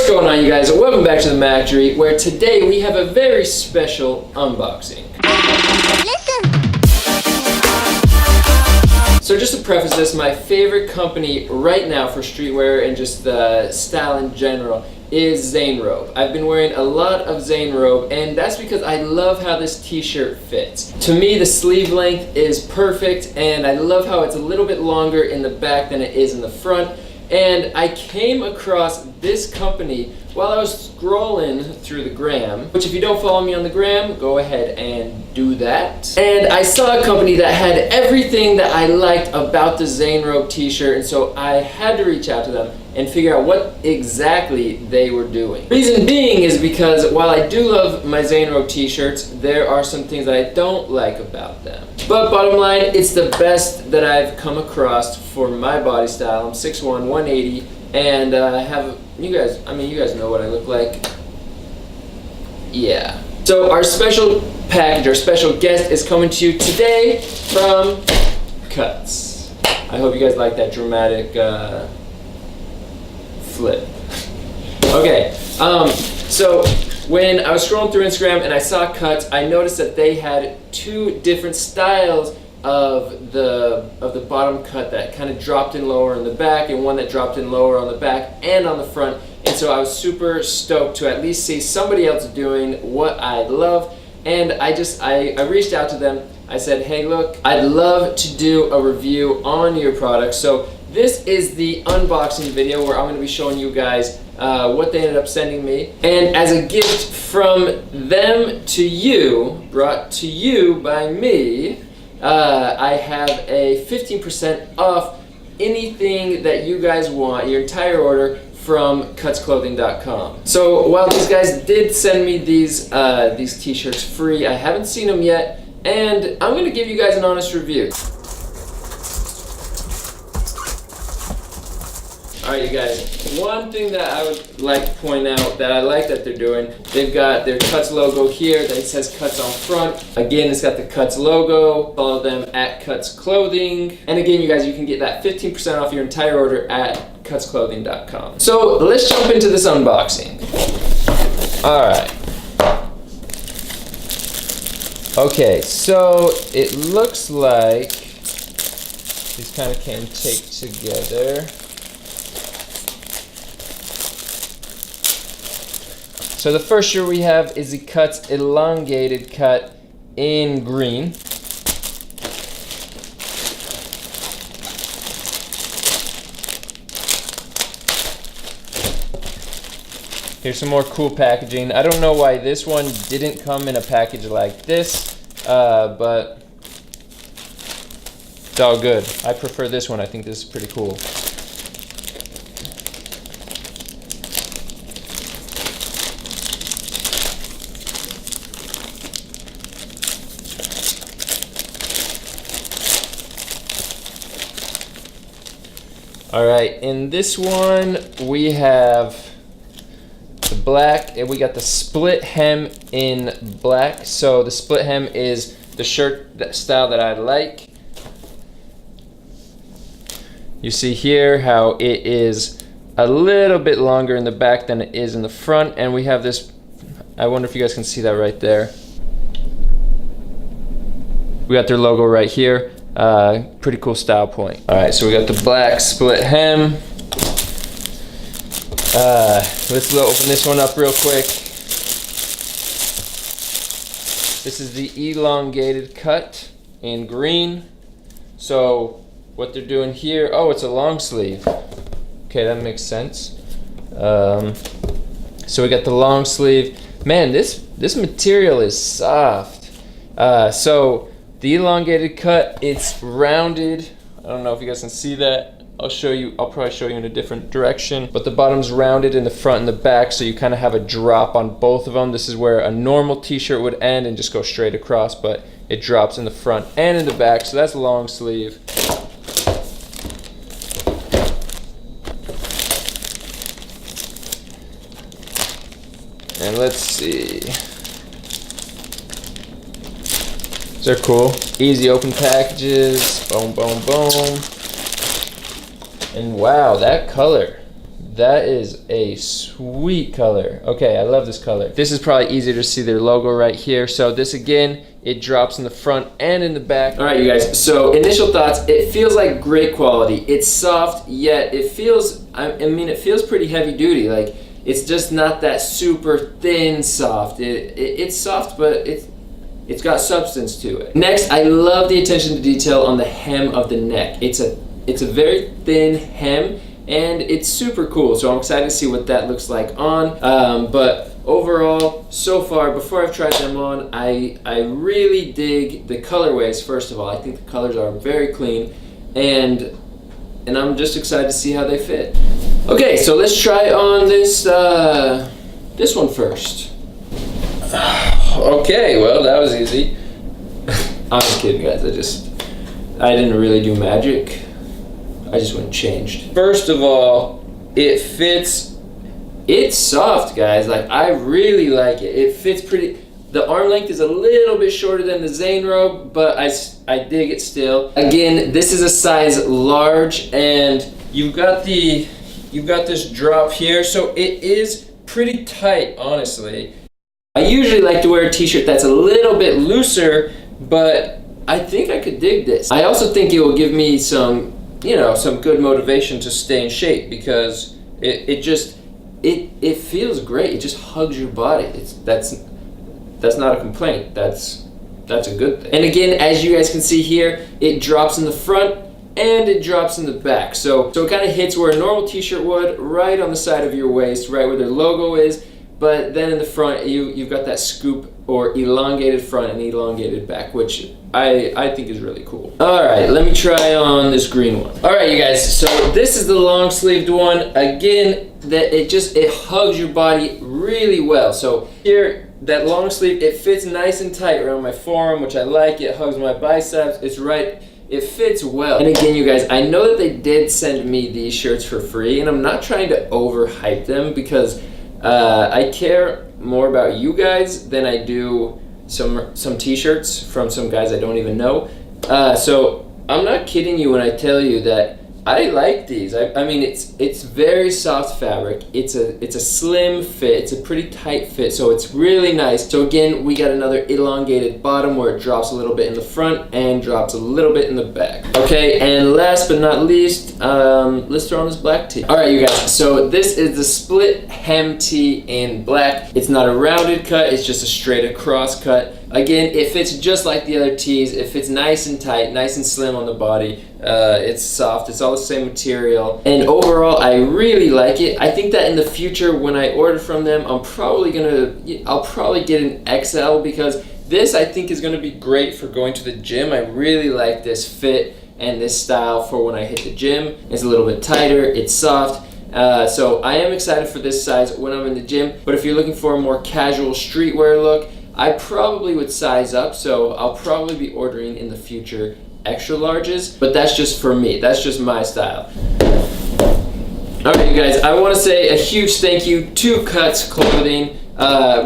What's going on, you guys? Welcome back to the Factory, where today we have a very special unboxing. So just to preface this, my favorite company right now for streetwear and just style in general is Zane Robe. I've been wearing a lot of Zane Robe, and that's because I love how this t-shirt fits. To me, the sleeve length is perfect, and I love how it's a little bit longer in the back than it is in the front. And I came across this company while I was scrolling through the gram, which if you don't follow me on the gram, go ahead and do that. And I saw a company that had everything that I liked about the Zane Robe t-shirt, and so I had to reach out to them and figure out what exactly they were doing. Reason being is because while I do love my Zane Robe t-shirts, there are some things that I don't like about them. But bottom line, it's the best that I've come across for my body style. I'm 6'1", 180, and I have, you guys know what I look like. Yeah. So our special package, our special guest is coming to you today from Cuts. I hope you guys like that dramatic flip. Okay, so when I was scrolling through Instagram and I saw Cuts, I noticed that they had two different styles of the bottom cut that kind of dropped in lower in the back, and one that dropped in lower on the back and on the front. And so I was super stoked to at least see somebody else doing what I love. And I reached out to them. I said, hey, look, I'd love to do a review on your product. So this is the unboxing video where I'm going to be showing you guys what they ended up sending me. And as a gift from them to you, brought to you by me, I have a 15% off anything that you guys want, your entire order, from cutsclothing.com. So while these guys did send me these t-shirts free, I haven't seen them yet, and I'm going to give you guys an honest review. Alright, you guys, one thing that I would like to point out that I like that they're doing, they've got their Cuts logo here that it says Cuts on front. Again, it's got the Cuts logo. Follow them at Cuts Clothing. And again, you guys, you can get that 15% off your entire order at cutsclothing.com. So let's jump into this unboxing. Alright. Okay, so it looks like these kind of came taped together. So the first shirt we have is the Cuts elongated cut in green. Here's some more cool packaging. I don't know why this one didn't come in a package like this, but it's all good. I prefer this one. I think this is pretty cool. Alright, in this one we have the black, and we got the split hem in black. So the split hem is the shirt style that I like. You see here how it is a little bit longer in the back than it is in the front, and we have this, I wonder if you guys can see that right there. We got their logo right here. Pretty cool style point. Alright, so we got the black split hem. Let's open this one up real quick. This is the elongated cut in green. So what they're doing here, oh, it's a long sleeve. Okay, that makes sense. So we got the long sleeve. Man, this material is soft. So the elongated cut, it's rounded. I don't know if you guys can see that. I'll probably show you in a different direction. But the bottom's rounded in the front and the back, so you kind of have a drop on both of them. This is where a normal t-shirt would end and just go straight across, but it drops in the front and in the back, so that's long sleeve. And let's see. They're cool. Easy open packages. Boom, boom, boom. And wow, that color. That is a sweet color. Okay, I love this color. This is probably easier to see their logo right here. So this again, it drops in the front and in the back. All right, you guys, so initial thoughts, it feels like great quality. It's soft, yet it feels, I mean, it feels pretty heavy duty. Like, it's just not that super thin soft. It's soft, but it's got substance to it. Next, I love the attention to detail on the hem of the neck. It's a very thin hem, and it's super cool. So I'm excited to see what that looks like on. But overall, so far, before I've tried them on, I really dig the colorways. First of all, I think the colors are very clean, and I'm just excited to see how they fit. Okay, so let's try on this one first. Okay, well, that was easy. I'm just kidding, guys. I didn't really do magic. I just went and changed. First of all, it fits. It's soft, guys. Like, I really like it. It fits pretty. The arm length is a little bit shorter than the Zane robe, but I dig it still. Again, this is a size large, and you've got this drop here, so it is pretty tight, honestly. I usually like to wear a t-shirt that's a little bit looser, but I think I could dig this. I also think it will give me some, some good motivation to stay in shape, because it feels great. It just hugs your body. That's not a complaint. That's a good thing. And again, as you guys can see here, it drops in the front and it drops in the back. So it kind of hits where a normal t-shirt would, right on the side of your waist, right where their logo is. But then in the front, you've got that scoop or elongated front and elongated back, which I think is really cool. All right, let me try on this green one. All right, you guys, so this is the long sleeved one. Again, it hugs your body really well. So here, that long sleeve, it fits nice and tight around my forearm, which I like. It hugs my biceps. It fits well. And again, you guys, I know that they did send me these shirts for free, and I'm not trying to overhype them, because I care more about you guys than I do some t-shirts from some guys I don't even know. So I'm not kidding you when I tell you that I like these. I mean, it's very soft fabric. It's a slim fit. It's a pretty tight fit, so it's really nice. So again, we got another elongated bottom where it drops a little bit in the front and drops a little bit in the back. Okay, and last but not least, let's throw on this black tee. All right, you guys, so this is the split hem tee in black. It's not a rounded cut, it's just a straight across cut. Again, it fits just like the other tees. It fits nice and tight, nice and slim on the body. It's soft, it's all the same material. And overall, I really like it. I think that in the future, when I order from them, I'll probably get an XL, because this I think is gonna be great for going to the gym. I really like this fit and this style for when I hit the gym. It's a little bit tighter, it's soft. So I am excited for this size when I'm in the gym. But if you're looking for a more casual streetwear look, I probably would size up, so I'll probably be ordering in the future extra larges, but that's just for me. That's just my style. All right, you guys, I want to say a huge thank you to Cuts Clothing.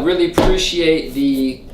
Really appreciate the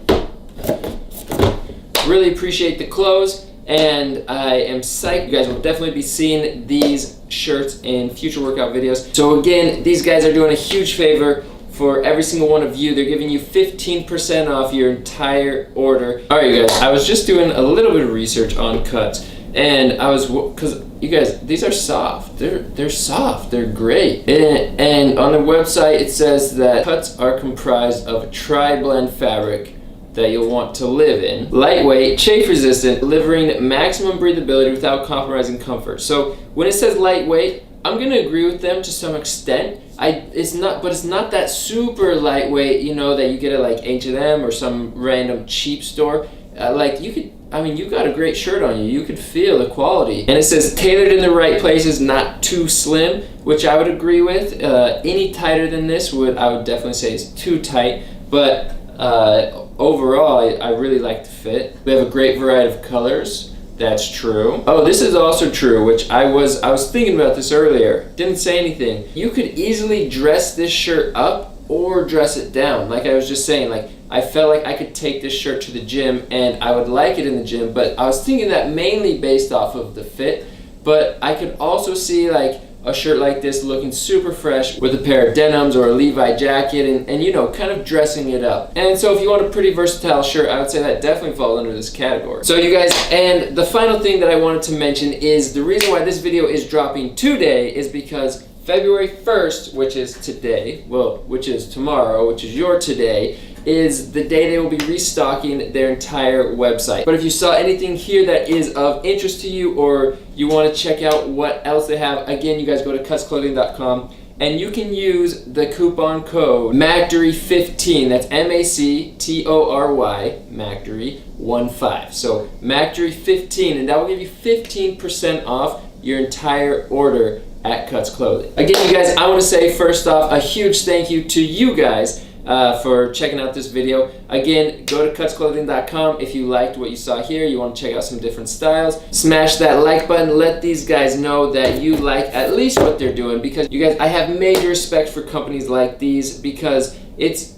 clothes, and I am psyched. You guys will definitely be seeing these shirts in future workout videos. So again, these guys are doing a huge favor for every single one of you. They're giving you 15% off your entire order. All right, you guys, I was just doing a little bit of research on Cuts, and because you guys, these are soft. They're soft. They're great. And on the website, it says that Cuts are comprised of tri-blend fabric that you'll want to live in. Lightweight, chafe resistant, delivering maximum breathability without compromising comfort. So when it says lightweight, I'm gonna agree with them to some extent. It's not that super lightweight, that you get at like H&M or some random cheap store. You got a great shirt on you. You could feel the quality. And it says tailored in the right places, not too slim, which I would agree with. Any tighter than this I would definitely say is too tight. But overall, I really like the fit. We have a great variety of colors. That's true. Oh, this is also true, which I was thinking about this earlier. Didn't say anything. You could easily dress this shirt up or dress it down. Like I was just saying, like I felt like I could take this shirt to the gym and I would like it in the gym, but I was thinking that mainly based off of the fit. But I could also see like a shirt like this looking super fresh with a pair of denims or a Levi jacket and you know, kind of dressing it up. And so if you want a pretty versatile shirt, I would say that definitely falls under this category. So you guys, and the final thing that I wanted to mention is the reason why this video is dropping today is because February 1st, which is today, well, which is tomorrow, which is your today, is the day they will be restocking their entire website. But if you saw anything here that is of interest to you or you want to check out what else they have, again, you guys go to cutsclothing.com and you can use the coupon code MACTORY15. That's MACTORY, MACTORY15. So MACTORY15, and that will give you 15% off your entire order at Cuts Clothing. Again, you guys, I want to say first off a huge thank you to you guys for checking out this video. Again, go to cutsclothing.com if you liked what you saw here, you want to check out some different styles. Smash that like button, let these guys know that you like at least what they're doing, because you guys, I have major respect for companies like these, because it's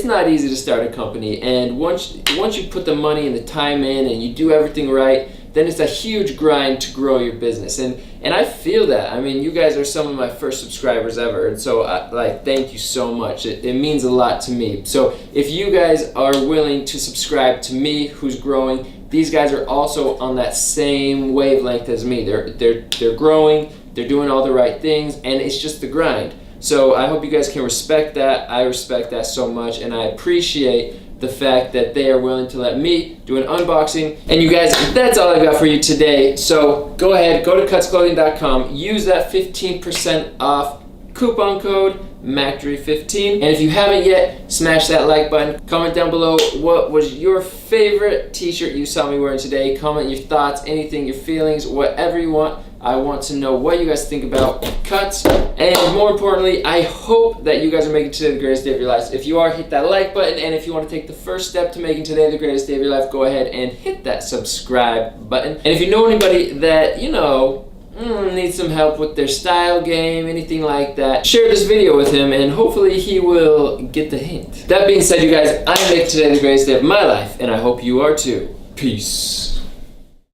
not easy to start a company, and once you put the money and the time in and you do everything right, then it's a huge grind to grow your business. And I feel that. I mean, you guys are some of my first subscribers ever, and so thank you so much. It means a lot to me. So if you guys are willing to subscribe to me, who's growing, these guys are also on that same wavelength as me. They're growing, they're doing all the right things, and it's just the grind. So I hope you guys can respect that. I respect that so much, and I appreciate the fact that they are willing to let me do an unboxing. And you guys, that's all I've got for you today. So go ahead, go to cutsclothing.com, use that 15% off coupon code MACTORY15. And if you haven't yet, smash that like button. Comment down below what was your favorite t-shirt you saw me wearing today. Comment your thoughts, anything, your feelings, whatever you want. I want to know what you guys think about Cuts, and more importantly, I hope that you guys are making today the greatest day of your lives. If you are, hit that like button, and if you want to take the first step to making today the greatest day of your life, go ahead and hit that subscribe button. And if you know anybody that, you know, needs some help with their style game, anything like that, share this video with him and hopefully he will get the hint. That being said, you guys, I'm making today the greatest day of my life, and I hope you are too. Peace.